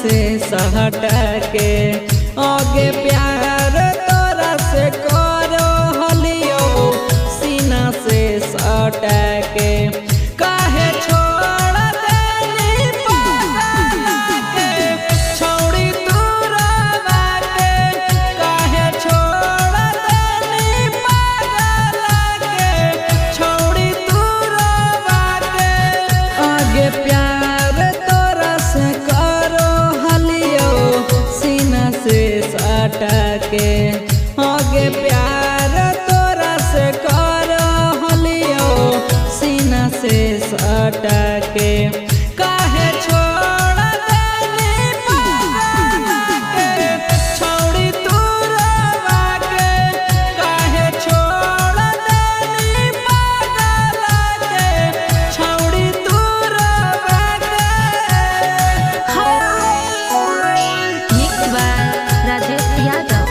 से सहटा के आगे प्यार तोरा से करो हलियो सीना से सटा के काहे छोड़ देली पागल के छौड़ी तोरा के काहे छोड़ देली पागल के छौड़ी तोरा के आगे प्यार तोरा से करो हलियो सीना से सटा के आगे प्यार तोरा से करो हलियो सीना से सटा के काहे छोड़ देली पागल के छौड़ी तोरा के काहे छोड़ देली पागल के छौड़ी तोरा के Mixed by Rajesh Yadav.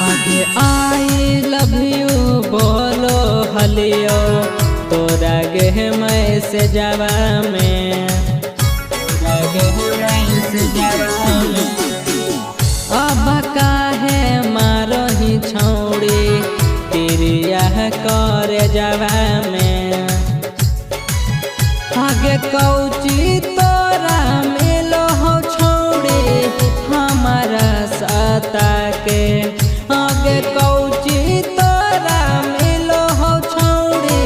आगे आई लव यू बोलो हलियो तोरा गे मैं से जावा में तोरा गे मैं से जावा में अब काहे मारो ही छौड़ी तेरी यह कर जावा में आगे कौची तोरा मिलो हो छौड़ी हमारा सता के आगे कौची तोरा मिलो हो छौड़ी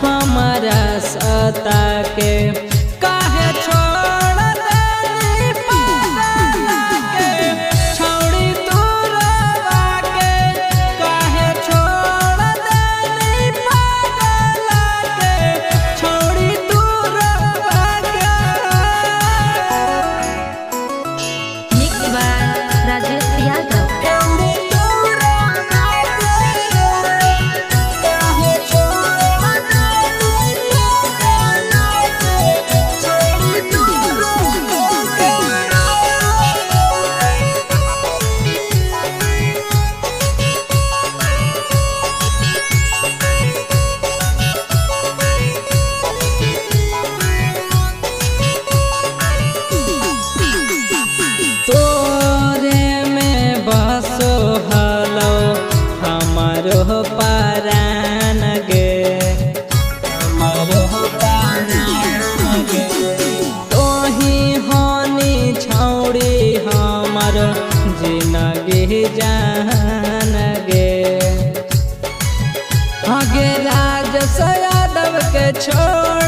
हमारा सता के काहे छोड़ देली पागल के छौड़ी तोरा के काहे छोड़ देली पागल के छौड़ी तोरा के Mixed by Rajesh Yadav. तोरे में बसो हलो हमारो परान गे हमारो परान गे तोही हानि छौड़ी हमर जिंदगी जान गे आगे राज यादव के छोड़